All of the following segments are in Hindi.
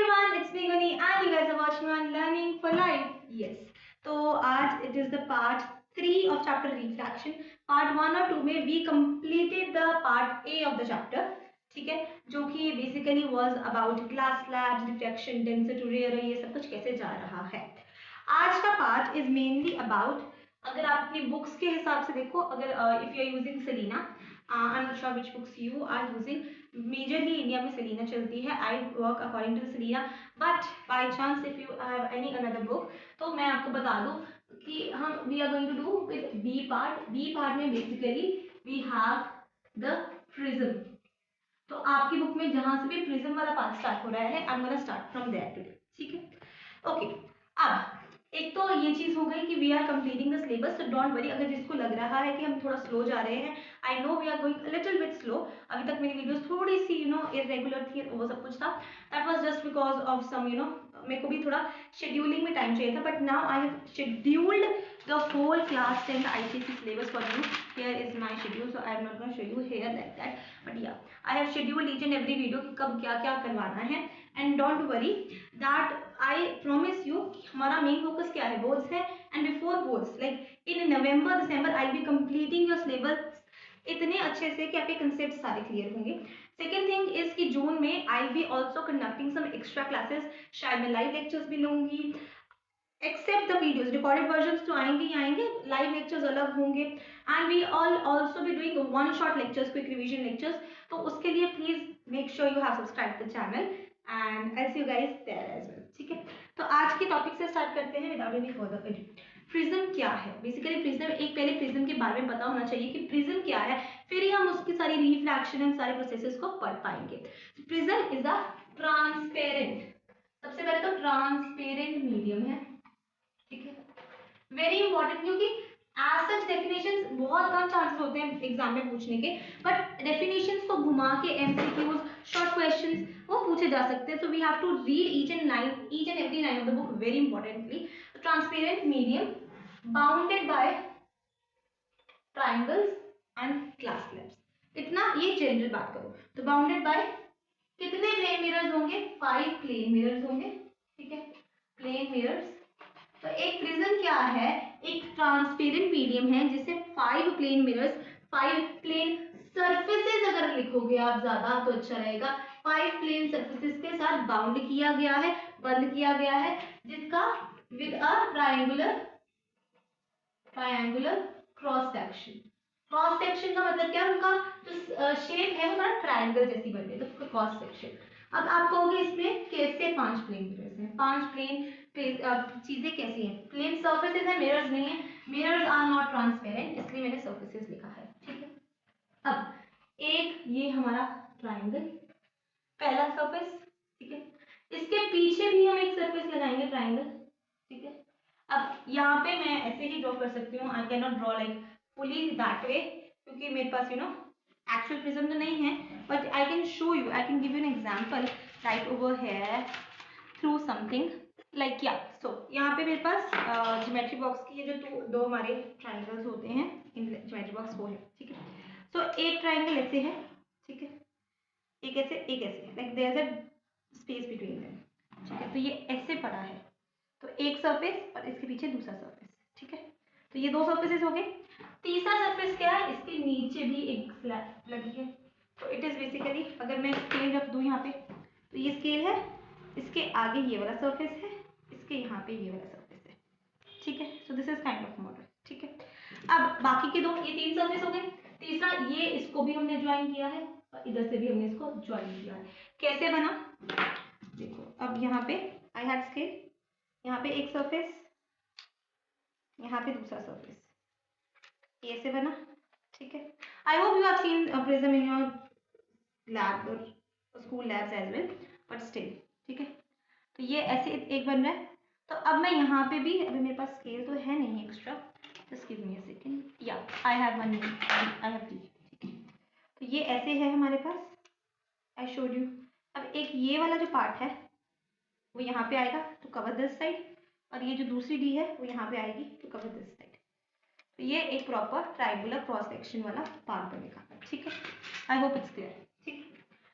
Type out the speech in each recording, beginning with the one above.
everyone, it's me Gani and you guys are watching on Learning for Life. Yes. तो आज it is the part 3 of chapter refraction. Part 1 और 2 में we completed the part A of the chapter. ठीक है, जो कि basically was about glass slabs, diffraction, density, array, ये सब कुछ कैसे जा रहा है. आज का part is mainly about, अगर आप अपनी बुक्स के हिसाब से देखो, अगर if you are using Selena, I'm not sure which books you are using. Majorly India में सेलिना चलती है. I work according to the Selena, but by chance if you have any another book, तो मैं आपको बता दूं कि हम we are going to do with B part. B part में basically we have the prism. तो आपकी बुक में जहां से भी प्रिज्म वाला पार्ट स्टार्ट हो रहा है, I'm gonna start from there today. ठीक है, ओके. अब एक तो ये चीज हो गई कि we are completing the syllabus, तो डोंट वरी अगर जिसको लग रहा है कि हम थोड़ा स्लो जा रहे हैं. I know we are going a little bit slow. अभी तक मेरी वीडियोस थोड़ी सी इरेगुलर थी, वो सब कुछ था. That was just because of some मेरे को भी थोड़ा शेड्यूलिंग में टाइम चाहिए था. But now I have scheduled the whole class 10 ICSE syllabus for you. Here is my schedule, so I am not going to show you here like that, but yeah, I have scheduled each and every video कि कब क्या क्या करवाना है. And don't worry that I promise you हमारा main focus क्या है, boards है. And before boards, like in November December I'll be completing your syllabus इतने अच्छे से कि आपके concepts सारे clear होंगे. सेकेंड थिंग इज कि जून में I be also conducting some extra classes. शायद मैं लाइव लेक्चर्स भी लूंगी. Except the videos, recorded versions तो आएंगे ही आएंगे, लाइव लेक्चर्स अलग होंगे. And we all also be doing one shot lectures, quick revision lectures. तो उसके लिए please make sure you have subscribe the channel and I see you guys there as well. ठीक है, तो आज के टॉपिक से स्टार्ट करते हैं without any further ado. Prism क्या है? बेसिकली प्रिज्म, एक पहले प्रिज्म के बारे में पता होना चाहिए कि प्रिज्म क्या है, फिर ही हम उसकी सारी रिफ्रैक्शन एंड सारे प्रोसेसेस को पढ़ पाएंगे. प्रिज्म इज अ ट्रांसपेरेंट, सबसे पहले तो ट्रांसपेरेंट मीडियम है. ठीक है, वेरी इंपॉर्टेंट, क्योंकि एज सच डेफिनेशंस बहुत कम चांसेस होते हैं एग्जाम में पूछने के, बट डेफिनेशंस को घुमा के एमसीक्यूज, शॉर्ट क्वेश्चंस वो पूछे जा सकते हैं. So we have to read each and every line of the book very importantly. Transparent medium bounded by triangles and glass slabs. इतना ये जनरल बात करो तो बाउंडेड बाय कितने प्लेन मिरर्स होंगे? 5 प्लेन मिरर्स होंगे. ठीक है, प्लेन मिरर्स. तो एक प्रिज्म क्या है? एक ट्रांसपेरेंट मीडियम है जिसे 5 प्लेन मिरर्स, 5 प्लेन सरफेसेस अगर लिखोगे आप ज्यादा तो अच्छा रहेगा, 5 प्लेन सरफेसेस के साथ बाउंड किया गया है, बंद किया गया है, जिसका with a triangular cross section. Cross section का मतलब क्या? उनका जो शेप है वो थोड़ा ट्रायंगल जैसी बन रही है, तो क्रॉस सेक्शन. अब आप कहोगे इसमें कैसे 5 प्लेन मिरर्स हैं? 5 प्लेन चीजें कैसी हैं? प्लेन सर्फेसेस है, मिरर्स नहीं है. मिरर्स आर नॉट ट्रांसपेरेंट, इसलिए मैंने सर्फेसेस लिखा है. ठीक है, अब एक ये हमारा ट्रायंगल, पहला सर्फेस. ठीक है, इसके पीछे भी हम एक सर्फेस लगाएंगे, ट्रायंगल. ठीक है, अब यहाँ पे मैं ऐसे ही ड्रॉ कर सकती हूँ. I can not draw like fully that way, क्योंकि मेरे पास एक्चुअल प्रिज्म तो नहीं है, but I can show you, I can give you an example right over here through something like या. सो यहाँ पे मेरे पास ज्योमेट्री बॉक्स की ये जो दो हमारे ट्राइंगल्स होते हैं इन ज्योमेट्री बॉक्स वो है. ठीक है, सो एक ट्राइंगल ऐसे है. ठीक है, एक ऐसे एक ऐसे, like there is a space between them. ठीक है, तो ये ऐसे पड़ा है, तो एक सरफेस और इसके पीछे दूसरा सरफेस. ठीक है, तो ये 2 सरफेसेस हो गए. तीसरा सरफेस क्या है? इसके नीचे भी एक स्लैब लगी है. तो इट इज बेसिकली, अगर मैं स्केल रख दूं यहाँ पे, तो ये स्केल है, इसके आगे ये वाला सरफेस है, इसके यहाँ पे ये वाला सरफेस है. ठीक है, so this is kind of model. ठीक है, अब बाकी के 2, ये 3 सरफेस हो गए. तीसरा ये, इसको भी हमने ज्वाइन किया है और इधर से भी हमने इसको ज्वाइन किया है. कैसे बना देखो. अब यहाँ पे आई हैड स्केल, यहाँ पे एक सरफेस, यहाँ पे दूसरा सरफेस, ये ऐसे बना. ठीक है, I hope you have seen prism in your lab और school labs as well, but still. ठीक है, तो ये ऐसे एक बन रहा है. तो अब मैं यहाँ पे भी, अभी मेरे पास स्केल तो है नहीं extra, just give me a second. या I have one, I have 3. ठीक है, तो ये ऐसे है हमारे पास, आई शोड यू. अब एक ये वाला जो पार्ट है वो यहाँ पे आएगा टू कवर दिस साइड, और ये जो दूसरी डी है वो यहाँ पे आएगी टू कवर दिस साइड. तो ये एक प्रॉपर ट्रायंगुलर क्रॉस सेक्शन वाला पार्ट बनेगा. ठीक है, आई होप इट्स क्लियर. ठीक है,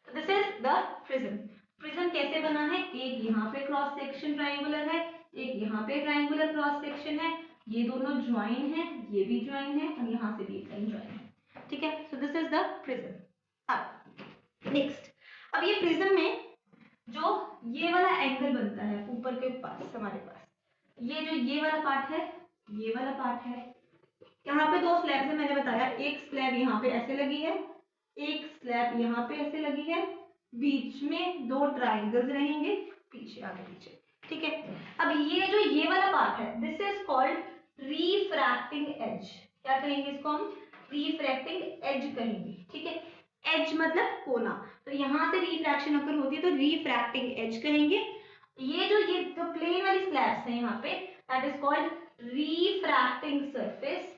तो this is the prism. Prism कैसे बना है, एक यहाँ पे क्रॉस सेक्शन ट्राइंगुलर है, एक यहाँ पे ट्राइंगुलर क्रॉस सेक्शन है, ये दोनों ज्वाइन है, ये भी ज्वाइन है और यहाँ से भी एक लाइन ज्वाइन है, ठीक है। So this is the prism. अब नेक्स्ट, अब ये प्रिज्म में जो ये वाला एंगल बनता है ऊपर के पास हमारे पास, ये जो ये वाला पार्ट है, ये वाला पार्ट है, यहाँ पे दो स्लैब है मैंने बताया, एक स्लैब यहाँ पे ऐसे लगी है, एक स्लैब यहाँ पे ऐसे लगी है, बीच में दो ट्राइंगल्स रहेंगे पीछे आगे पीछे, ठीक है। अब ये जो ये वाला पार्ट है, this is called refracting edge. क्या कहेंगे इसको हम, रिफ्रैक्टिंग एज कहेंगे, ठीक है। एज मतलब कोना, तो यहाँ से रिफ्रैक्शन अगर होती है तो रिफ्रैक्टिंग एज कहेंगे। ये जो प्लेन वाली स्लैब्स है यहाँ पे, that is called refracting surface,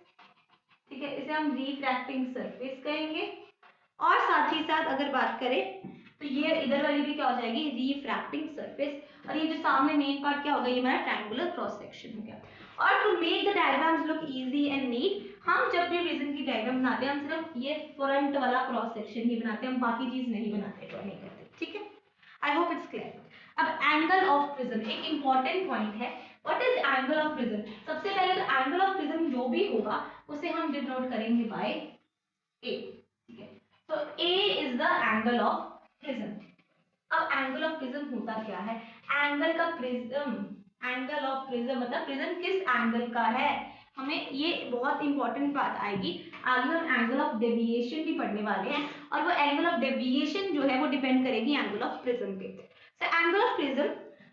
ठीक है, इसे हम रिफ्रैक्टिंग सरफेस कहेंगे। और साथ ही साथ अगर बात करें तो ये इधर वाली भी क्या हो जाएगी, रिफ्रैक्टिंग सरफेस, और ये जो सामने मेन पार्ट क्या होगा, ये हमारा ट्रायंगुलर क्रॉस सेक्शन हो गया। और to make the diagrams look easy and neat, हम जब भी प्रिज्म की डायग्राम बनाते हैं हम सिर्फ ये फ्रंट वाला क्रॉस सेक्शन ही बनाते हैं, हम बाकी चीज नहीं बनाते, ड्रॉ नहीं करते, ठीक है। I hope it's clear. अब एंगल ऑफ प्रिज्म एक इंपॉर्टेंट पॉइंट है। What is angle of prism? सबसे पहले तो एंगल ऑफ प्रिज्म जो भी होगा उसे हम डिनोट करेंगे बाय ए, ठीक है। तो A is the angle of prism. अब एंगल ऑफ प्रिज्म होता क्या है, एंगल का प्रिज्म, एंगल ऑफ प्रिज्म मतलब प्रिज्म किस एंगल का है, हमें ये बहुत इंपॉर्टेंट बात आएगी आगे, हम एंगल ऑफ डेविएशन भी पढ़ने वाले हैं, और वो एंगल ऑफ डेविएशन जो है वो डिपेंड करेगी एंगल ऑफ प्रिज्म पे। So angle of prism,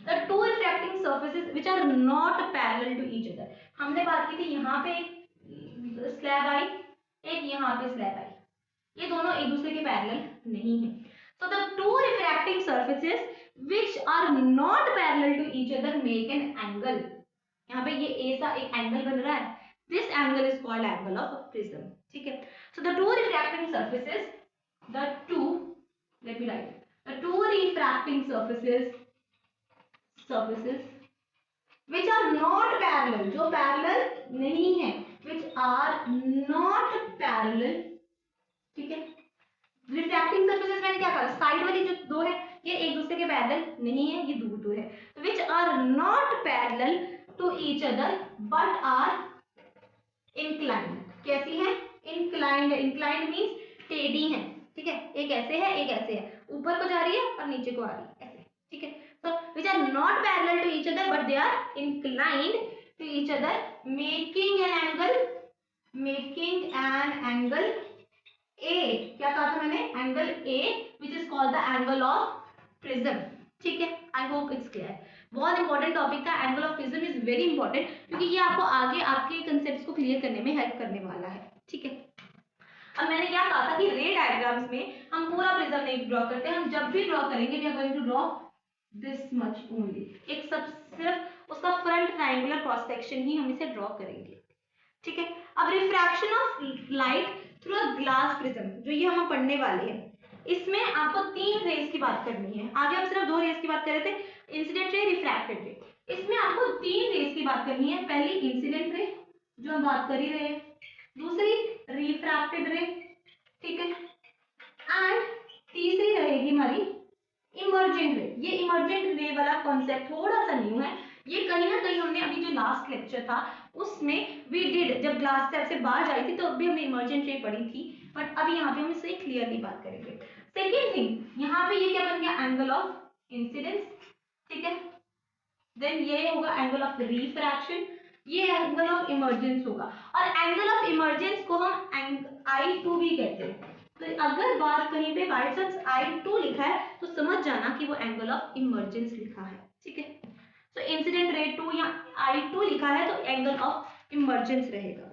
the two refracting surfaces which are not parallel to each other. हमने बात की थी यहाँ पे एक स्लैब आई, एक यहाँ पे स्लैब आई, ये दोनों एक दूसरे के पैरेलल नहीं है। So the two refracting surfaces which are not parallel to each other make an angle. यहाँ पे ये ऐसा एक एंगल बन रहा है, this angle is called angle of prism, ठीक है। So the two refracting surfaces, the two, let me write, the two refracting surfaces which are not parallel, जो parallel नहीं है, which are not parallel, ठीक है। रिफ्रैक्टिंग सरफेसेस मैंने क्या कहा, साइड वाली जो दो है ये एक दूसरे के पैरेलल नहीं है, ये दूर दूर है, which are not parallel to each other but are inclined. कैसी है, इंक्लाइंड, इंक्लाइंड मींस टेढ़ी है, ठीक है, एक ऐसे है एक ऐसे है, ऊपर को जा रही है और नीचे को आ रही है ऐसे, ठीक है। तो which are not parallel to each other but they are inclined to each other, making an angle, making an angle A, क्या कहा था मैंने, angle A which is called the angle of prism, ठीक है। I hope it's clear. बहुत इंपॉर्टेंट टॉपिक था, angle of prism is very important, क्योंकि ये आपको आगे आपके कंसेप्ट्स को क्लियर करने में हेल्प करने वाला है, ठीक है। अब मैंने क्या कहा था कि रे डायग्राम्स में हम पूरा प्रिज्म नहीं ड्रॉ करते, हम जब भी ड्रॉ करेंगे we are going to draw this much only, एक सब सिर्फ उसका फ्रंट ट्रायंगुलर क्रॉस सेक्शन ही हम इसे ड्रॉ करेंगे, ठीक है। अब refraction of light through a glass prism, जो ये हम पढ़ने वाले हैं, इसमें आपको तीन रेज की बात करनी है, आगे हम सिर्फ दो रेज की बात कर रहे थे, इंसिडेंट रे, रिफ्रैक्टेड रे, इसमें आपको तीन रेज की बात करनी है। पहली इंसिडेंट रे जो हम बात कर ही रहे हैं, दूसरी रिफ्रैक्टेड रे, ठीक है, एंड तीसरी रहेगी हमारी इमर्जेंट रे। ये इमर्जेंट रे वाला कॉन्सेप्ट थोड़ा सा न्यू है, ये कहीं ना कहीं हमने अभी जो लास्ट लेक्चर था उसमें वी डिड, जब ग्लास स्लैब से बाहर आई थी तो अभी हमने इमर्जेंट रे पढ़ी थी, बट अभी यहाँ पे हम इससे क्लियरली बात करेंगे। सेकेंड थिंग, यहाँ पे ये क्या बन गया, एंगल ऑफ इंसिडेंस, ठीक है। देन ये होगा एंगल ऑफ रिफ्रैक्शन, ये एंगल ऑफ इमर्जेंस होगा, और एंगल ऑफ इमर्जेंस को हम I2 भी कहते हैं। तो अगर बात कहीं पे बाय चांस I2 लिखा है तो समझ जाना कि वो एंगल ऑफ इमर्जेंस लिखा है, ठीक है। तो इंसिडेंट रे 2 या I2 लिखा है तो एंगल ऑफ इमर्जेंस रहेगा।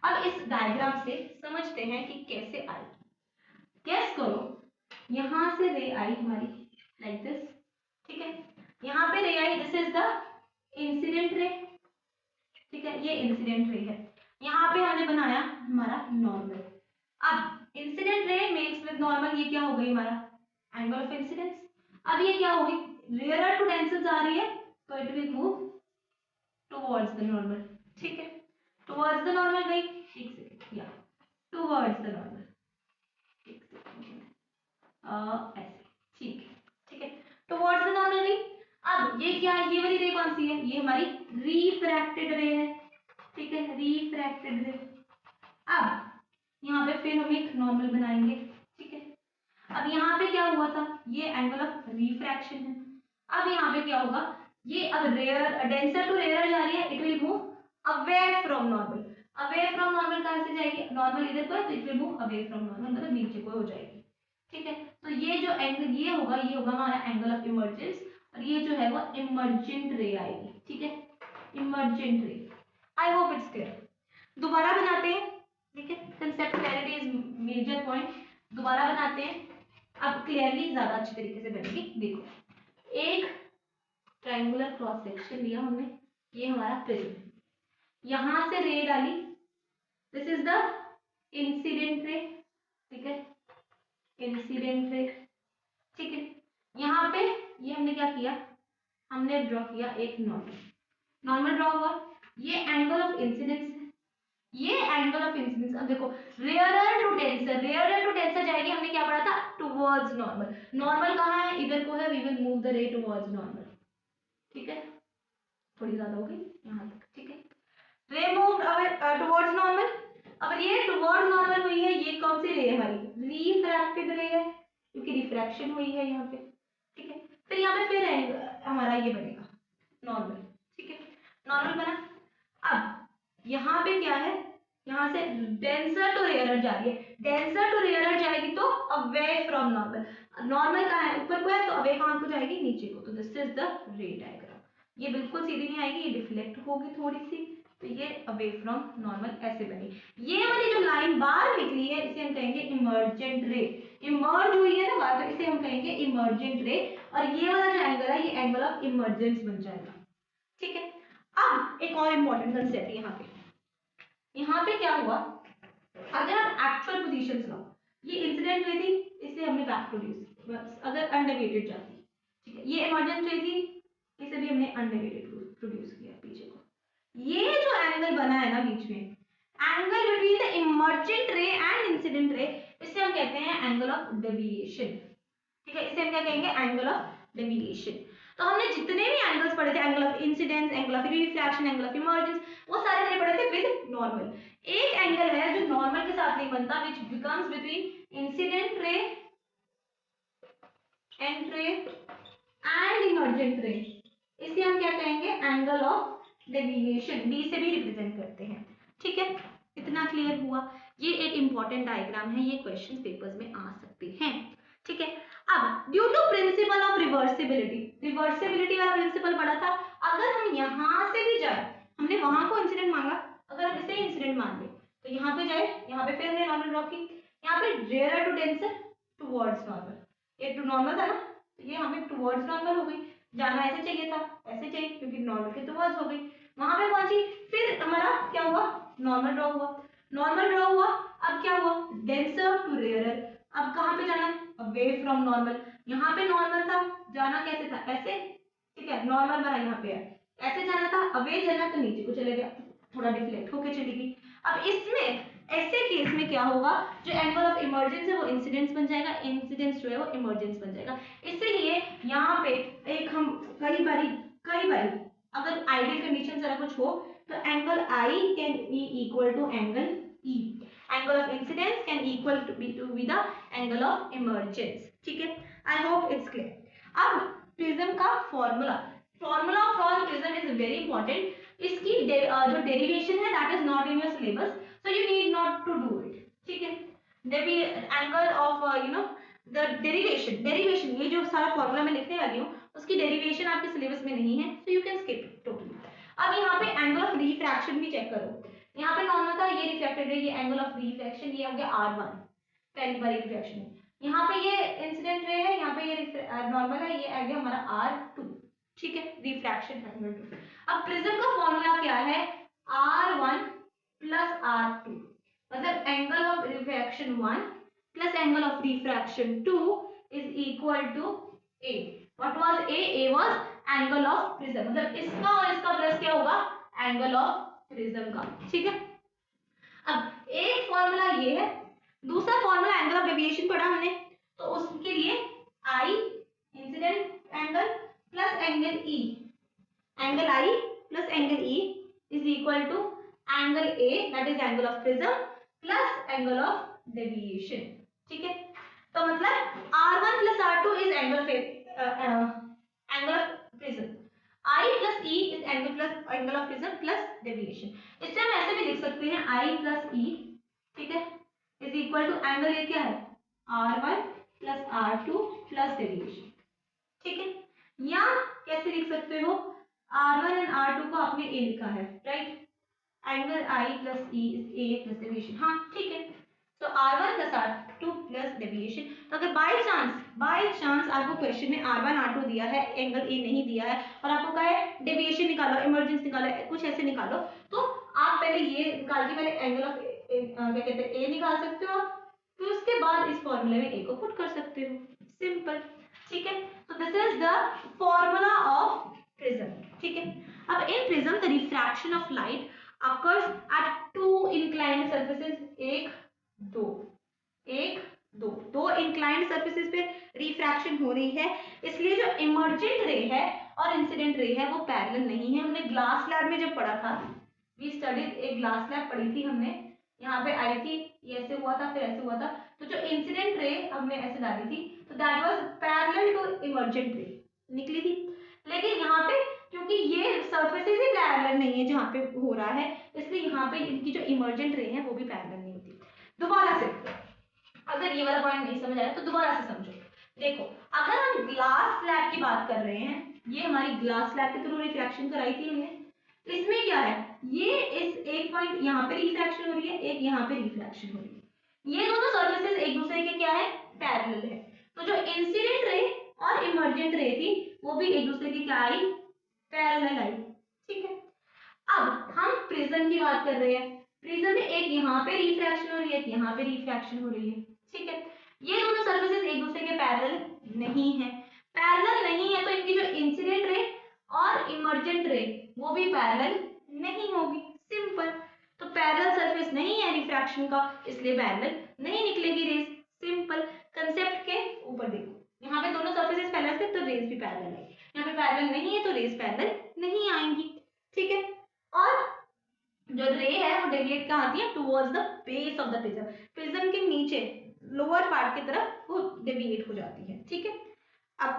अब इस डायग्राम से समझते हैं कि कैसे आई, गेस करो, यहां से रे आई हमारी लाइक दिस, ठीक है, यहाँ पे ray I, this is the incident ray, ठीक है, ये इंसिडेंट रे है, यहाँ पे हमने बनाया हमारा नॉर्मल। अब incident ray makes with normal, ये क्या हो गई हमारा एंगल ऑफ इंसिडेंस। अब ये क्या होगी, रेयर टू डेंसर आ रही है तो it will move towards the normal, ठीक है, टुवर्ड्स द नॉर्मल गई, एक सेकंड, या टुवर्ड्स द नॉर्मल, एक सेकंड, ऐसे, ठीक है, ठीक है। टुवर्ड्स द नॉर्मल गई। अब ये क्या है, ये वाली रे कौन सी है, ये हमारी रिफ्रैक्टेड रे है, ठीक है, रिफ्रैक्टेड रे। अब यहाँ पे फिर हम एक नॉर्मल बनाएंगे, ठीक है। अब यहाँ पे क्या हुआ था, ये एंगल ऑफ रिफ्रैक्शन है। अब यहाँ पे क्या होगा, ये अब रेयर डेंसर टू रेयर जा रही है, it will move away from normal. Away from normal कहाँ से जाएगी, नॉर्मल इधर को है तो it will move away from normal, मतलब नीचे को हो जाएगी, ठीक है। तो ये जो एंगल ये होगा हमारा एंगल ऑफ इमर्जेंस, और ये जो है वो इमर्जेंट रे आएगी, ठीक है, emergent ray. I hope it's clear. दोबारा बनाते हैं, ठीक है, concept clarity is major point. दोबारा बनाते हैं, अब क्लियरली ज्यादा अच्छी तरीके से बनेगी। देखो, एक ट्रायंगुलर क्रॉस सेक्शन लिया हमने, ये हमारा प्रिज्म है, यहां से रे डाली, this is the incident ray, ठीक है, इंसिडेंट रे, ठीक है। यहाँ पे ये हमने क्या किया, हमने ड्रॉ किया एक नॉर्मल, नॉर्मल ड्रॉ हुआ, ये एंगल ऑफ इंसिडेंस है, ये एंगल ऑफ इंसिडेंस। अब देखो, rarer to denser, rarer to denser जाएगी, हमने क्या पढ़ा था, टुवर्ड्स नॉर्मल। नॉर्मल कहाँ है, इधर को है, we will move the ray towards normal, ठीक है, थोड़ी ज्यादा हो गई यहाँ तक, ठीक है। रे मूव्ड अवे टुवर्ड्स नॉर्मल। अब ये टुवर्ड्स नॉर्मल हुई है, ये कौन सी रे है हमारी, रिफ्रैक्टेड रे है, क्योंकि रिफ्रैक्शन हुई है यहाँ पे, ठीक है। फिर यहाँ पे फिर हमारा ये बनेगा नॉर्मल, ठीक है, नॉर्मल बना। अब यहाँ पे क्या है, यहाँ से डेंसर टू रेयरर जा रही है, डेंसर टू रेयरर जाएगी तो अवे फ्रॉम नॉर्मल। नॉर्मल कहाँ है, ऊपर को है, तो अवे कहाँ को जाएगी, नीचे को। तो दिस इज द रे डायग्राम। ये बिल्कुल सीधी नहीं आएगी, ये डिफ्लेक्ट होगी थोड़ी सी, तो ये अवे फ्रॉम नॉर्मल ऐसे बनी। ये वाली जो लाइन बाहर निकली है, इसे हम कहेंगे इमर्जेंट रे, इमर्ज हुई है ना बाहर, तो इसे हम कहेंगे इमर्जेंट रे। और ये वाला जो एंगल है, ये एंगल ऑफ इमर्जेंस बन जाएगा, ठीक है। अब एक और इम्पोर्टेंट कंसेप्ट यहाँ पे क्या हुआ, अगर आप एक्चुअल पोजीशन लो, ये इंसिडेंट रे थी, इसे हमने बैक प्रोड्यूस, अगर अनडेविएटेड जाती, ठीक है, ये इमर्जेंट रे थी, इसे भी हमने अनडेविएटेड प्रोड्यूस किया पीछे को। ये जो एंगल बना है ना बीच में, एंगल बिटवीन द इमर्जेंट रे एंड इंसिडेंट रे, इसे हम कहते हैं एंगल ऑफ डेविएशन, ठीक है, इसे हम क्या कहेंगे, एंगल ऑफ डेविएशन। तो हमने जितने भी एंगल्स पढ़े थे, angle of incidence, angle of refraction, angle of emergence, वो सारे हमने पढ़े थे विद नॉर्मल। एक एंगल है जो नॉर्मल के साथ नहीं बनता, which becomes between incident ray and emergent रे, इसे हम क्या कहेंगे, एंगल ऑफ डेविएशन, डी से भी रिप्रेजेंट करते हैं, ठीक है। इतना क्लियर हुआ। ये एक इंपॉर्टेंट डायग्राम है, ये क्वेश्चन पेपर्स में आ सकते हैं, ठीक है। अब due to principle of reversibility, reversibility वाला प्रिंसिपल पढ़ा था, अगर हम यहाँ से भी जाए, हमने वहां को इंसिडेंट मांगा, अगर हम इसे इंसिडेंट मान ले, तो यहाँ पे जाए, यहाँ पे फिर हमने नॉर्मल ड्रॉ की, यहाँ पे rare to denser towards normal, ये टू नॉर्मल था ना, तो ये हमें टुवर्ड्स नॉर्मल हो गई, जाना ऐसे चाहिए था, ऐसे चाहिए, क्योंकि नॉर्मल के टुवर्ड्स हो गई, वहां पे पहुंची, फिर हमारा क्या हुआ, नॉर्मल ड्रॉ हुआ, नॉर्मल ड्रॉ हुआ, अब क्या हुआ, डेंसर टू रेयरर, अब कहाँ पे जाना है, अवे फ्रॉम नॉर्मल, यहाँ पे नॉर्मल था, जाना कैसे था, ऐसे, ठीक है, नॉर्मल बना यहाँ पे है, ऐसे जाना था, अवे जाना तो नीचे को चले गया, थोड़ा डिफ्लेक्ट होके चली गई। अब इसमें ऐसे केस में क्या होगा, जो एंगल ऑफ इमर्जेंस है वो इंसिडेंस बन जाएगा, इंसिडेंस जो है वो इमर्जेंस बन जाएगा। इसीलिए यहाँ पे एक हम कई बारी अगर आइडियल कंडीशन जरा कुछ हो, तो angle I can be equal to angle E, angle of incidence can equal to be the angle of emergence, ठीक है। I hope it's clear. अब प्रिज्म का formula for prism is very important, इसकी जो डेरिवेशन है that is not in your syllabus, so you need not to do it, ठीक है। Angle of you know the derivation, ये जो सारा फॉर्मूला मैं लिखने वाली हूँ, उसकी डेरिवेशन आपके सिलेबस में नहीं है, so you can skip it totally. अब यहाँ पे एंगल ऑफ रिफ्रैक्शन भी चेक करो, यहाँ पे नॉर्मल था, ये रिफ्लेक्टेड है, ये एंगल ऑफ रिफ्रैक्शन, ये हो गया R1, पहली बार रिफ्रैक्शन है, यहाँ पे ये इंसिडेंट रे है, यहाँ पे ये नॉर्मल है, ये आ गया हमारा R2, ठीक है, रिफ्रैक्शन एंगल 2। अब प्रिज्म का फॉर्मूला क्या है, R1 प्लस R2, मतलब angle of refraction 1 plus angle of refraction 2 is equal to A। What was A? A was angle of prism, मतलब इसका और इसका प्लस क्या होगा, एंगल ऑफ प्रिज्म का, ठीक है। अब एक फॉर्मूला ये है, दूसरा फॉर्मूला एंगल ऑफ डेविएशन पढ़ा हमने, तो उसके लिए I incident angle plus angle E, angle I plus angle E is equal to angle A, that is angle of prism, plus angle of deviation. ठीक है, तो मतलब R1 plus R2 is angle of prism, I plus E is angle of prism plus deviation. इससे हम ऐसे भी लिख सकते हैं I प्लस E, ठीक है, is equal to angle A क्या है R1 plus R2 plus deviation. ठीक है, या कैसे लिख सकते हो, R1 एंड R2 को आपने A लिखा है, right, angle I plus E is A plus deviation. हाँ ठीक है, तो R1 plus R2 plus deviation. तो अगर बाय चांस आपको क्वेश्चन में R1 R2 दिया है, एंगल A नहीं दिया है, और आपको कहा है डेविएशन निकालो, इमर्जेंस निकालो, कुछ ऐसे निकालो, तो आप पहले ये निकाल के पहले एंगल ऑफ क्या कहते हैं A निकाल सकते हो, फिर उसके बाद इस फॉर्मूले में A को पुट कर सकते हो, सिंपल। ठीक है, तो this is the formula of prism. ठीक है, अब in prism the refraction of light occurs at two inclined surfaces, दो inclined surfaces पे रिफ्रैक्शन हो रही है, इसलिए जो इमर्जेंट रे है और इंसिडेंट रे है वो पैरेलल नहीं है। हमने ग्लास लैब में जब पढ़ा था, वी स्टडीड, एक ग्लास लैब पढ़ी थी हमने, यहाँ पे आई थी, ये ऐसे हुआ था, फिर ऐसे हुआ था, तो जो इंसिडेंट रे हमने ऐसे डाली थी, तो that was parallel to emergent ray निकली थी। लेकिन यहाँ पे क्योंकि ये सरफेसेस ही पैरेलल नहीं है जहाँ पे हो रहा है, इसलिए यहाँ पे इनकी जो इमर्जेंट रे है वो भी पैरेलल नहीं होती। दोबारा से, अगर ये वाला पॉइंट नहीं समझ आया तो दोबारा से समझो। देखो, अगर हम ग्लास स्लैब की बात कर रहे हैं, ये हमारी ग्लास स्लैब के थ्रू रिफ्रैक्शन कराई थी हमने, तो इसमें क्या है, ये इस एक पॉइंट यहाँ पे रिफ्रैक्शन हो रही है, एक यहाँ पे रिफ्रैक्शन हो रही है, ये दोनों सरफेसेस एक दूसरे के क्या है, पैरेलल है। तो जो इंसिडेंट रे और इमर्जेंट रे थी वो भी एक दूसरे की क्या आई, पैरेलल आई। ठीक है, अब हम प्रिज्म की बात कर रहे हैं, प्रिज्म में एक यहाँ पे रिफ्रैक्शन हो रही है, एक यहाँ पे रिफ्रैक्शन हो रही है। ठीक है, ये दोनों सरफेसेस एक दूसरे के पैरेलल नहीं है, पैरेलल नहीं है तो इनकी जो इंसिडेंट रे और इमर्जेंट रे वो भी पैरेलल नहीं होगी, सिंपल। तो पैरेलल सरफेस नहीं है रिफ्रैक्शन का, इसलिए पैरेलल नहीं निकलेगी रेज, सिंपल। कंसेप्ट के ऊपर देखो, यहाँ पे दोनों सरफेसेस पैरेलल थे तो रेज भी पैरेलल है, यहाँ पे पैरेलल नहीं है तो रेज पैरेलल नहीं आएंगी। ठीक है, और जो रे है वो डेविएट कहाँ आती है, towards the base of the prism, prism के नीचे लोअर पार्ट की तरफ वो डेविएट हो जाती है। ठीक है, अब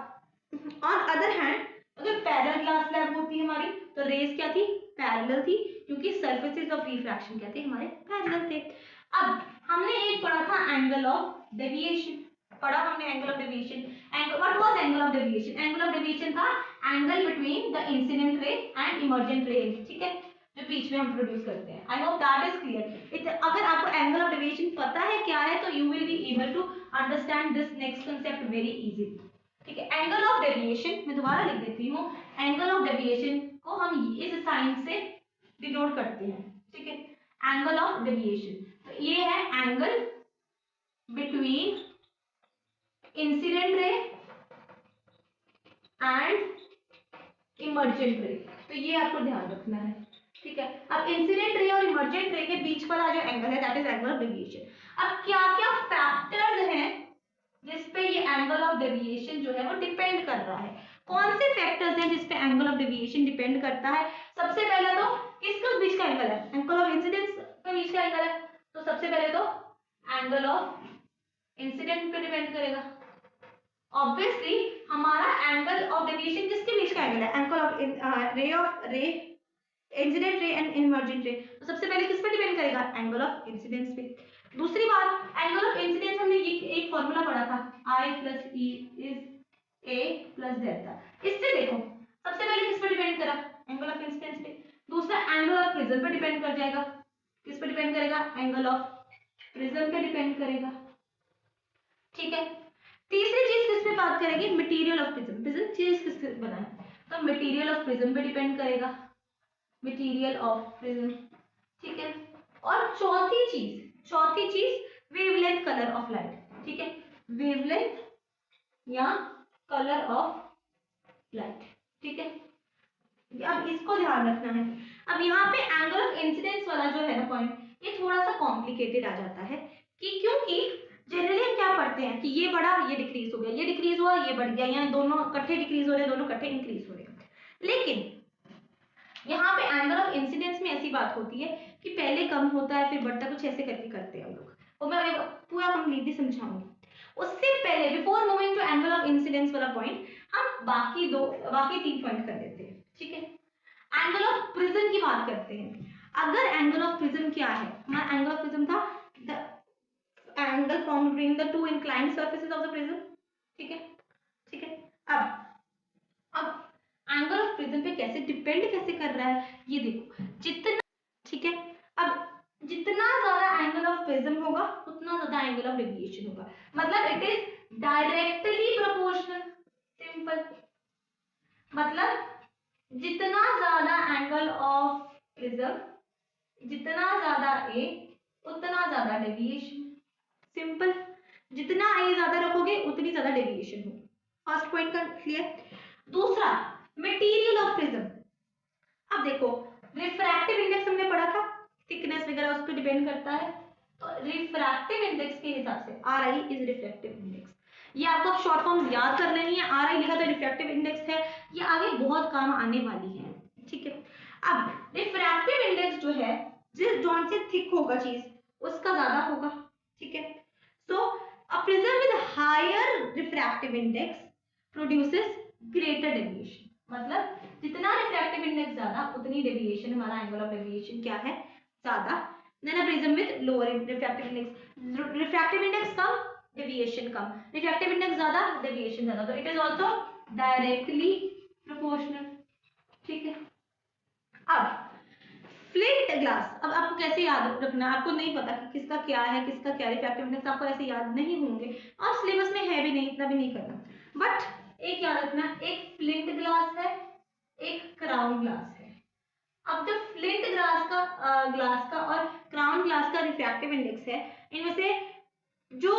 ऑन अदर हैंड अगर पैरेलल ग्लास स्लैब होती हमारी तो रेज क्या थी, पैरेलल थी, क्योंकि सरफेसेस ऑफ रिफ्रैक्शन क्या थे, हमारे पैरेलल थे। अब हमने एक पढ़ा था एंगल ऑफ डेविएशन, पढ़ा हमने angle of deviation, what was angle of deviation, angle of deviation था angle between the incident ray and emergent ray. ठीक है, जो बीच में हम प्रोड्यूस करते हैं। I hope that is clear. अगर आपको एंगल ऑफ डेविएशन पता है क्या है तो you will be able to understand this next concept very easily. ठीक है, एंगल ऑफ डेविएशन मैं दोबारा लिख देती हूँ, एंगल ऑफ डेविएशन को हम इस साइन से डिनोट करते हैं। ठीक है, एंगल ऑफ डेविएशन, तो ये है angle between incident ray and emergent रे, तो ये आपको ध्यान रखना है। ठीक है, अब इंसिडेंट रे और इमर्जेंट रे के बीच वाला जो एंगल है that is angle of deviation. अब क्या क्या फैक्टर्स हैं जिस पे ये एंगल ऑफ डेविएशन जो है वो डिपेंड कर रहा है, कौन से फैक्टर्स हैं जिस पे एंगल ऑफ डेविएशन डिपेंड करता है। सबसे पहले तो किसका बीच का एंगल है, एंगल ऑफ इंसिडेंस के बीच का एंगल है, तो सबसे पहले तो एंगल ऑफ इंसिडेंट पे डिपेंड करेगा। ऑब्वियसली हमारा एंगल ऑफ डेविएशन किसके बीच का एंगल है, angle of ray incident ray and emergent रे, तो सबसे पहले किस पे डिपेंड करेगा, एंगल ऑफ इंसिडेंस पे। दूसरी बात, एंगल ऑफ इंसिडेंस हमने ये एक फॉर्मूला पढ़ा था, I plus E is A plus delta. इससे देखो सबसे पहले किस पे डिपेंड करा, एंगल ऑफ इंसिडेंस पे। दूसरा एंगल ऑफ प्रिज्म पे डिपेंड कर जाएगा, किस पे डिपेंड करेगा, एंगल ऑफ प्रिज्म पे डिपेंड करेगा। ठीक है, तीसरी चीज किस पे बात करेंगे, मटेरियल ऑफ प्रिज्म, प्रिज्म चीज किससे बना है, तो मटेरियल ऑफ प्रिज्म पे डिपेंड करेगा, मटेरियल ऑफ प्रिज्म। ठीक है, और चौथी चीज वेवलेंथ कलर ऑफ लाइट। ठीक है, वेवलेंथ या कलर ऑफ लाइट। ठीक है, अब इसको ध्यान रखना है। अब यहाँ पे एंगल ऑफ इंसिडेंस वाला जो है ना पॉइंट, ये थोड़ा सा कॉम्प्लिकेटेड आ जाता है कि क्योंकि जनरली हम क्या पढ़ते हैं कि ये बढ़ा ये डिक्रीज हो गया, ये डिक्रीज हुआ ये बढ़ गया, या दोनों इकट्ठे डिक्रीज हो रहे हैं, दोनों इकट्ठे इंक्रीज हो रहे हैं। लेकिन यहाँ पे एंगल ऑफ इंसिडेंस में ऐसी बात होती है कि पहले कम होता है फिर बढ़ता है, कुछ ऐसे करके करते हैं हम लोग, वो मैं पूरा कंप्लीटली समझाऊंगी। उससे पहले before moving to angle of incidence वाला पॉइंट, हम बाकी 3 पॉइंट कर लेते हैं, ठीक है। एंगल ऑफ प्रिज्म की बात करते हैं। अगर एंगल ऑफ प्रिज्म क्या है, हमारा एंगल ऑफ प्रिज्म था the angle formed between the two inclined surfaces of the prism, ठीक है, ठीक है। अब एंगल ऑफ प्रिज्म पे कैसे डिपेंड कैसे कर रहा है ये देखो, जितना, ठीक है, अब जितना ज्यादा एंगल ऑफ प्रिज्म होगा उतना ज्यादा एंगल ऑफ डेविएशन होगा, मतलब it is directly proportional, simple, मतलब जितना ज्यादा एंगल ऑफ प्रिज्म, जितना ज्यादा ए उतना ज्यादा डेविएशन, सिंपल, जितना ए ज्यादा रखोगे उतनी ज्यादा डेविएशन होगी। फर्स्ट पॉइंट का क्लियर। दूसरा, मटेरियल ऑफ प्रिज्म। अब देखो रिफ्रैक्टिव इंडेक्स हमने पढ़ा था, थिकनेस वगैरह उस पर डिपेंड करता है, तो रिफ्रैक्टिव इंडेक्स के हिसाब से are I is refractive index, ये आपको शॉर्ट फॉर्म याद कर लेनी है, आर आई लिखा तो रिफ्रैक्टिव इंडेक्स है, ये आगे बहुत काम आने वाली है, ठीक है। अब रिफ्रैक्टिव इंडेक्स जो है, जिस जोन से थिक होगा चीज उसका ज्यादा होगा, ठीक है। So a prism with higher refractive index produces greater deviation, मतलब जितना रिफ्रैक्टिव इंडेक्स ज्यादा उतनी डेविएशन, हमारा एंगल ऑफ डेविएशन क्या है, ज्यादा। Then a prism with lower refractive index, refractive index कम डेविएशन कम, रिफ्रैक्टिव इंडेक्स ज्यादा डेविएशन ज्यादा, तो it is also directly proportional, ठीक है। अब फ्लिंट ग्लास, अब आपको कैसे याद रखना है, आपको नहीं पता कि किसका क्या है किसका क्या रिफ्रैक्टिव इंडेक्स, आपको ऐसे याद नहीं होंगे और सिलेबस में है भी नहीं, इतना भी नहीं करना, बट एक याद रखना, एक फ्लिंट ग्लास है एक क्राउन ग्लास है। अब जो फ्लिंट ग्लास का और क्राउन ग्लास का रिफ्रैक्टिव इंडेक्स है, इनमें से जो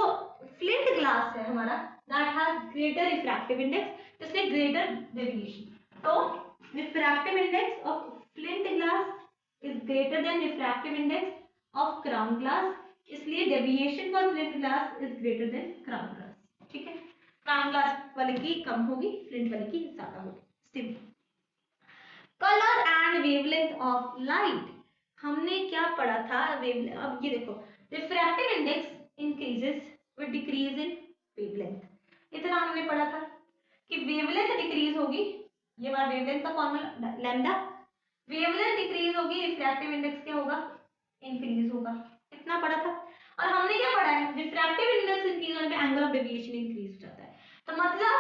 फ्लिंट ग्लास है हमारा, that has greater refractive index, इसलिए ग्रेटर डेविएशन, तो refractive index of flint glass is greater than refractive index of crown glass, इसलिए deviation for flint glass is greater than crown glass, ठीक है। crown glass वाले की कम होगी, flint वाले की ज्यादा होगी, simple. color and wavelength of light, हमने क्या पढ़ा था wavelength, अब ये देखो refractive index increases with decrease in wavelength, इतना हमने पढ़ा था कि wavelength डिक्रीज होगी, ये हमारा wavelength का फॉर्मूला लैम्डा, वेवलेंथ डिक्रीज होगी रिफ्रैक्टिव इंडेक्स क्या होगा, इंक्रीज होगा, इतना पढ़ा था। और हमने क्या पढ़ा है, रिफ्रैक्टिव इंडेक्स इंक्रीज होने पे एंगल ऑफ डेविएशन इंक्रीज हो जाता है, तो मतलब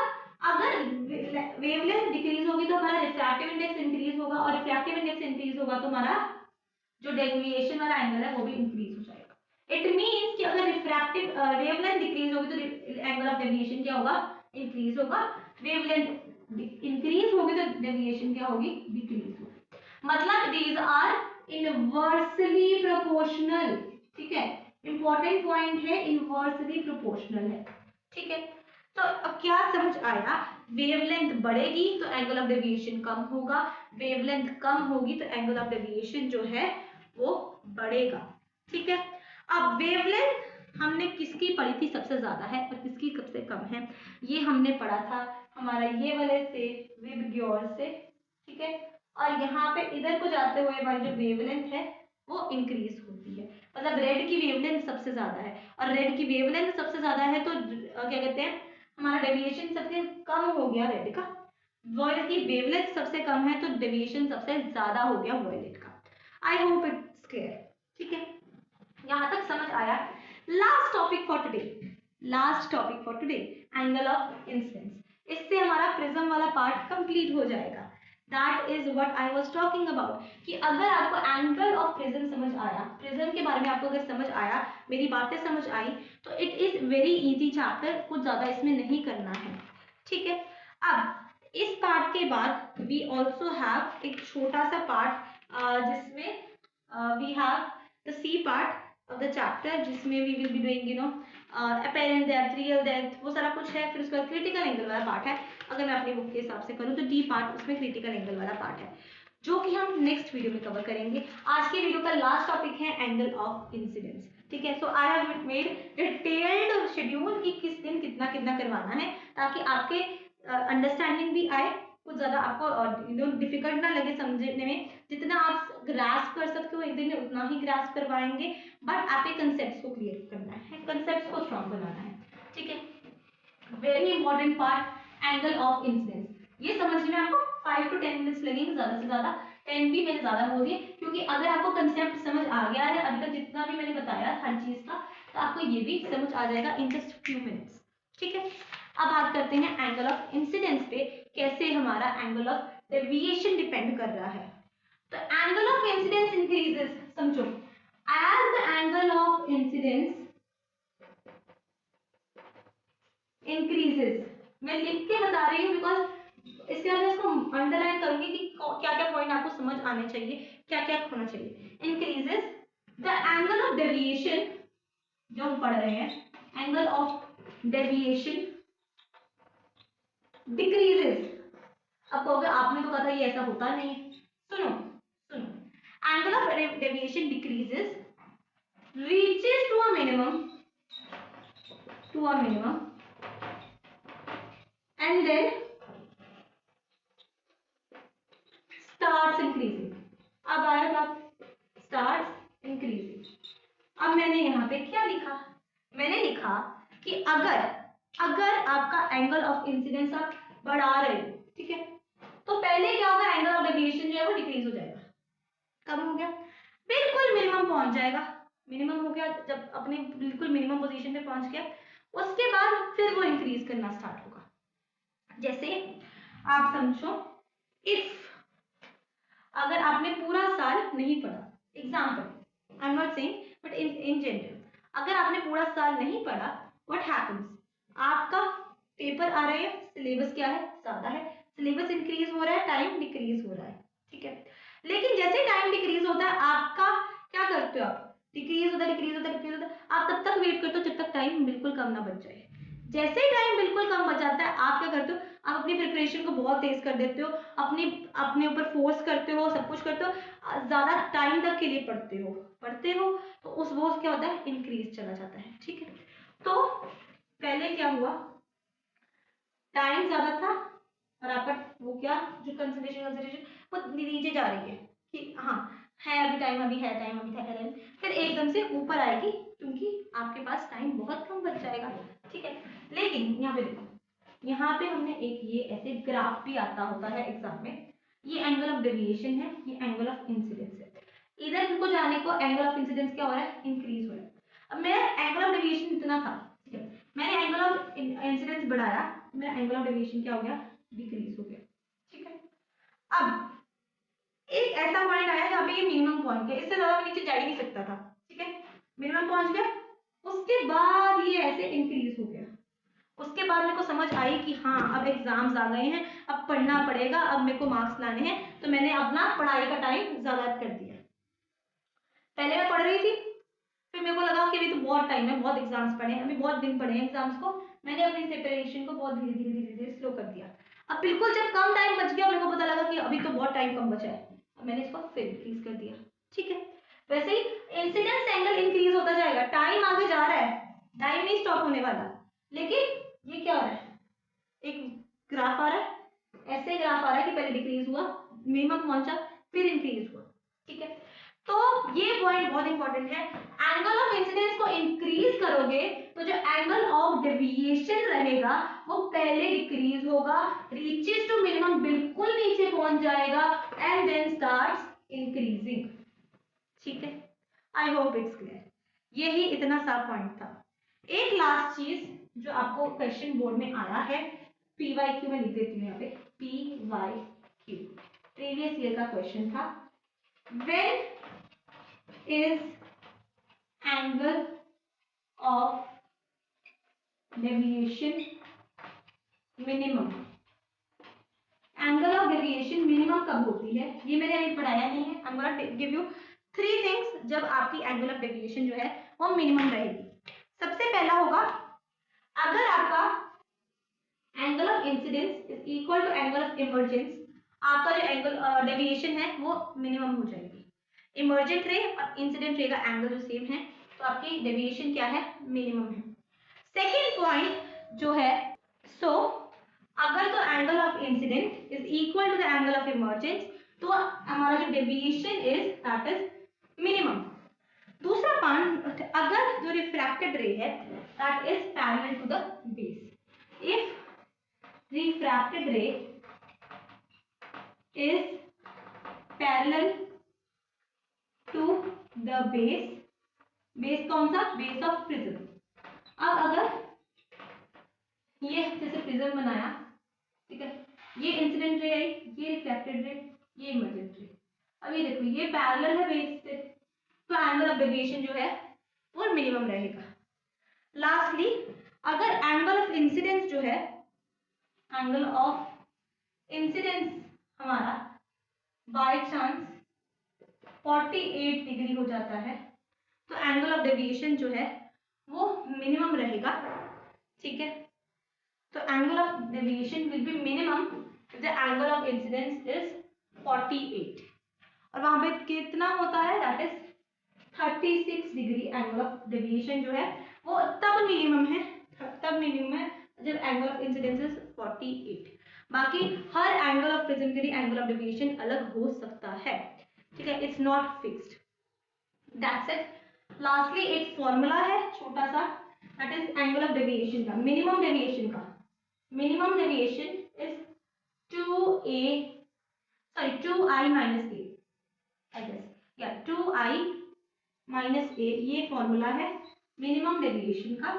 अगर वेवलेंथ डिक्रीज होगी तो हमारा रिफ्रैक्टिव इंडेक्स इंक्रीज होगा, और रिफ्रैक्टिव इंडेक्स इंक्रीज होगा तो हमारा जो डेविएशन वाला एंगल है वो भी इंक्रीज हो जाएगा। इट मींस कि अगर रिफ्रैक्टिव वेवलेंथ डिक्रीज होगी तो एंगल ऑफ डेविएशन क्या होगा, इंक्रीज होगा, वेवलेंथ इंक्रीज होगी तो डेविएशन क्या होगी, डिक्रीज होगी, मतलब these are inversely proportional, ठीक है, इंपॉर्टेंट पॉइंट है, इनवर्सली प्रोपोर्शनल है, ठीक है। तो अब क्या समझ आया, वेवलेंथ बढ़ेगी तो एंगल ऑफ डेविएशन कम होगा, वेवलेंथ कम होगी तो एंगल ऑफ डेविएशन जो है वो बढ़ेगा, ठीक है। अब वेवलेंथ हमने किसकी पढ़ी थी सबसे ज्यादा है और किसकी सबसे कम है, ये हमने पढ़ा था हमारा ये वाले से विबग्योर से, ठीक है। और यहाँ पे इधर को जाते हुए हमारी जो वेवलेंथ है वो इंक्रीज होती है, मतलब रेड की वेवलेंथ सबसे ज्यादा है, और रेड की वेवलेंथ सबसे ज्यादा है तो क्या कहते हैं, हमारा डेविएशन सबसे कम हो गया रेड का, वॉयलेट की वेवलेंथ सबसे कम है तो डेविएशन सबसे ज्यादा हो गया वॉयलेट का। आई होप इट्स क्लियर, ठीक है, यहाँ तक समझ आया। Last topic for today, last topic for today, angle of incidence, इससे हमारा प्रिज्म वाला पार्ट कंप्लीट हो जाएगा। That is what I was talking about, कि अगर आपको एंगल ऑफ प्रिज्म समझ आया, प्रिज्म के बारे में आपको अगर समझ आया, मेरी बातें समझ आई, तो it is very easy chapter, कुछ ज्यादा इसमें नहीं करना है, ठीक है। अब इस पार्ट के बाद वी ऑल्सो हैव एक छोटा सा पार्ट जिसमें we have the C part of the chapter, जिसमें we will be doing you know apparent depth, real depth, वो सारा कुछ है। फिर उसके बाद क्रिटिकल एंगल वाला पार्ट है, अगर मैं अपनी बुक के हिसाब से करूँ तो डी पार्ट उसमें क्रिटिकल एंगल वाला पार्ट है, जो कि हम नेक्स्ट वीडियो में कवर करेंगे। आज के वीडियो का लास्ट टॉपिक है एंगल ऑफ इंसिडेंस। ठीक है। So I have made detailed schedule कि किस दिन कितना कितना करवाना है, ताकि आपके अंडरस्टैंडिंग भी आए, कुछ ज्यादा आपको डिफिकल्ट ना लगे समझने में। जितना आप ग्रास्प कर सकते हो एक दिन में उतना ही ग्रास्प करवाएंगे, बट आपके कंसेप्ट को क्लियर करना है, कंसेप्ट को स्ट्रॉन्ग बनाना है, ठीक है। Very important part, angle of incidence. ये समझने में आपको 5 to 10 मिनट्स लगेंगे, ज्यादा से ज्यादा 10 भी मैंने ज्यादा बोल दिए, क्योंकि अगर आपको कंसेप्ट समझ आ गया है अभी तक जितना भी मैंने बताया हर चीज का, तो आपको ये भी समझ आ जाएगा इन जस्ट फ्यू मिनट्स, ठीक है। अब बात करते हैं एंगल ऑफ इंसिडेंस पे, कैसे हमारा एंगल ऑफ डेविएशन डिपेंड कर रहा है। तो एंगल ऑफ इंसिडेंस इंक्रीजेस, समझो, as the angle of incidence increases. मैं लिख के बता रही हूँ बिकॉज इसके बाद इसको अंडरलाइन करूंगी कि क्या क्या पॉइंट आपको समझ आने चाहिए, क्या क्या होना चाहिए। Increases the angle of deviation, जो हम पढ़ रहे हैं, एंगल ऑफ डेविएशन डिक्रीजेस। अब कहोगे आपने तो कहा था ये ऐसा होता नहीं है। सुनो सुनो, angle of deviation decreases, reaches to a minimum, and then starts increasing। अब आया बात starts increasing। अब मैंने यहाँ पे क्या लिखा, मैंने लिखा कि अगर आपका एंगल ऑफ इंसिडेंस आप बढ़ा रहे हो, ठीक है, तो पहले क्या होगा, एंगल ऑफ डेविएशन जो है वो डिक्रीज हो जाएगा, कम हो गया, बिल्कुल मिनिमम पहुंच जाएगा। मिनिमम हो गया, जब अपने बिल्कुल मिनिमम पोजीशन पे पहुंच गया, उसके बाद फिर वो इंक्रीज करना स्टार्ट होगा। जैसे आप समझो, इफ अगर आपने पूरा साल नहीं पढ़ा, example, I am not saying but in general, अगर आपने पूरा साल नहीं पढ़ा, व्हाट हैपेंस, आपका पेपर आ रहा है, सिलेबस क्या है, ज्यादा है, सिलेबस इंक्रीज हो रहा है, टाइम डिक्रीज हो रहा है, ठीक है। लेकिन जैसे टाइम डिक्रीज होता है, आपका क्या करते हो, आप डिक्रीज होता है, आप तब तक वेट करते हो जब तक टाइम बिल्कुल कम ना बच जाए। जैसे ही टाइम बिल्कुल कम बच जाता है, आप क्या करते हो, आप अपनी प्रिपरेशन को बहुत तेज कर देते हो, अपने ऊपर फोर्स करते हो, सब कुछ करते हो, ज्यादा टाइम तक के लिए पढ़ते हो, तो उस वो क्या होता है, इंक्रीज चला जाता है, ठीक है। तो पहले क्या हुआ, टाइम ज्यादा था और आपका वो क्या, जो कंसंट्रेशन वो नीचे जा रही है कि हाँ है अभी टाइम, अभी है टाइम, अभी है टाइम, फिर एकदम से ऊपर आएगी क्योंकि आपके पास टाइम बहुत कम बच जाएगा, ठीक है। लेकिन यहाँ पे देखो, यहाँ पे हमने एक ये ऐसे ग्राफ भी आता होता है एग्जाम में, ये एंगल ऑफ डेविएशन है, ये एंगल ऑफ इंसिडेंस है। इधर हमको जाने को एंगल ऑफ इंसिडेंस क्या हो रहा है, इंक्रीज हो रहा है। अब मेरा एंगल ऑफ डेविएशन इतना था, ठीक है, मैंने एंगल ऑफ इंसिडेंस बढ़ाया, मेरा एंगल ऑफ डेविएशन क्या हो गया, डिक्रीज हो गया, ठीक है। अब एक ऐसा पॉइंट आया जहाँ पे ये मिनिमम पहुंच गया, इससे ज्यादा नीचे जा ही नहीं सकता था, ठीक है, मिनिमम पहुंच गया, उसके बाद ये ऐसे इंक्रीज हो गया। उसके बाद मेरे को समझ आई कि हाँ अब एग्जाम्स आ गए हैं, अब पढ़ना पड़ेगा, अब मेरे को मार्क्स लाने हैं, तो मैंने अपना पढ़ाई का टाइम ज्यादा कर दिया। पहले मैं पढ़ रही थी, फिर मेरे को लगा कि अभी तो बहुत टाइम है, बहुत एग्जाम्स पढ़े हैं, अभी बहुत दिन पढ़े हैं एग्जाम्स को, मैंने अपनी प्रिपरेशन को बहुत धीरे धीरे स्लो कर दिया। अब बिल्कुल जब कम टाइम बच गया, मेरे को पता लगा कि अभी तो बहुत टाइम कम बचा है, अब मैंने इसको फिर इंक्रीज कर दिया, ठीक है। वैसे ही इंसिडेंस एंगल इंक्रीज होता जाएगा, टाइम आगे जा रहा है, टाइम नहीं स्टॉप होने वाला, लेकिन ये क्या हो रहा है, एक ग्राफ आ रहा है, ऐसे ग्राफ आ रहा है कि पहले डिक्रीज हुआ, मिनिमम पहुंचा, फिर इंक्रीज हुआ, ठीक है। तो ये पॉइंट बहुत इंपॉर्टेंट है, एंगल ऑफ इंसिडेंस को इंक्रीज करोगे तो जो एंगल ऑफ डेविएशन रहेगा वो पहले डिक्रीज होगा, रीचेस टू मिनिमम, बिल्कुल नीचे पहुंच जाएगा, एंड देन स्टार्ट्स इंक्रीजिंग, ठीक है। आई होप इट्स क्लियर, यही इतना सा पॉइंट था। एक लास्ट चीज जो आपको क्वेश्चन बोर्ड में आया है, PYQ में लिख देती हूँ यहाँ पे, PYQ प्रीवियस ईयर का क्वेश्चन था, when is angle of deviation minimum, angle of deviation minimum कब होती है, ये मैंने अभी पढ़ाया नहीं है, I am gonna give you 3 things जब आपकी एंगल ऑफ डेविएशन जो है वो मिनिमम रहेगी। सबसे पहला होगा, अगर आपका angle of incidence is equal to angle of emergence, आपका जो एंगल डेविएशन है वो मिनिमम हो जाएगी। इमर्जेंट रे और इंसिडेंट रे का एंगल जो सेम है, तो आपकी डेविएशन क्या है, मिनिमम है। सेकेंड पॉइंट जो है, सो अगर तो angle of incident is equal to the angle of emergence, तो हमारा जो deviation is that is minimum. दूसरा पॉइंट, अगर जो रिफ्रैक्टेड रे है that is parallel to the base, if refracted ray is parallel to the base, base कौन सा, बेस ऑफ प्रिज्म। अब अगर ये जैसे प्रिज्म बनाया, ठीक है, ये इंसिडेंट रे आई, ये रिफ्लेक्टेड रे, ये इमर्जेंट रे। अब ये देखो ये पैरेलल है बेस से, तो एंगल ऑफ डेविएशन जो है वो मिनिमम रहेगा। लास्टली अगर एंगल ऑफ इंसिडेंस जो है, एंगल ऑफ इंसिडेंस हमारा बाय चांस 48 डिग्री हो जाता है, तो एंगल ऑफ डेविएशन जो है वो मिनिमम रहेगा, ठीक है। तो angle of deviation will be minimum if the angle of incidence is 48, और वहां पे कितना होता है, that is 36 degree angle of deviation जो है वो तब मिनिमम है, जब एंगल ऑफ इंसिडेंस इज 48। बाकी हर एंगल ऑफ प्रिज्म के लिए एंगल ऑफ डेविएशन अलग हो सकता है, ठीक है, it's not fixed, that's it. Lastly एक फॉर्मूला है छोटा सा, that is angle of deviation का, मिनिमम डेविएशन का। Minimum deviation is 2i minus a, I guess, yeah, 2i minus a, ये फॉर्मूला है मिनिमम डेविएशन का।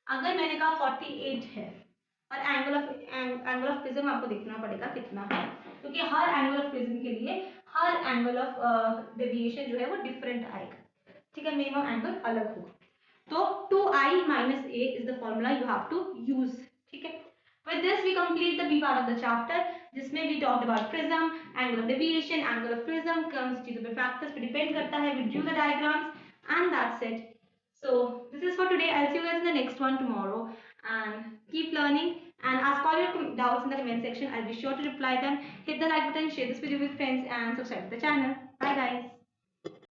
अगर मैंने कहा 48 है और एंगल ऑफ प्रिज्म आपको देखना पड़ेगा कितना है, क्योंकि हर एंगल ऑफ प्रिज्म के लिए हर एंगल ऑफ डेविएशन जो है वो डिफरेंट आएगा, ठीक है, मिनिमम एंगल अलग होगा। तो 2i minus a is the formula you have to use, ठीक है। With this we complete the B part of the chapter, जिसमें we talked about prism, angle of deviation, angle of prism, constitutive factors पे depend करता है, we drew the diagrams, and that's it. So this is for today. I'll see you guys in the next one tomorrow, and keep learning and ask all your doubts in the comment section. I'll be sure to reply them. Hit the like button, share this video with friends, and subscribe to the channel. Bye guys.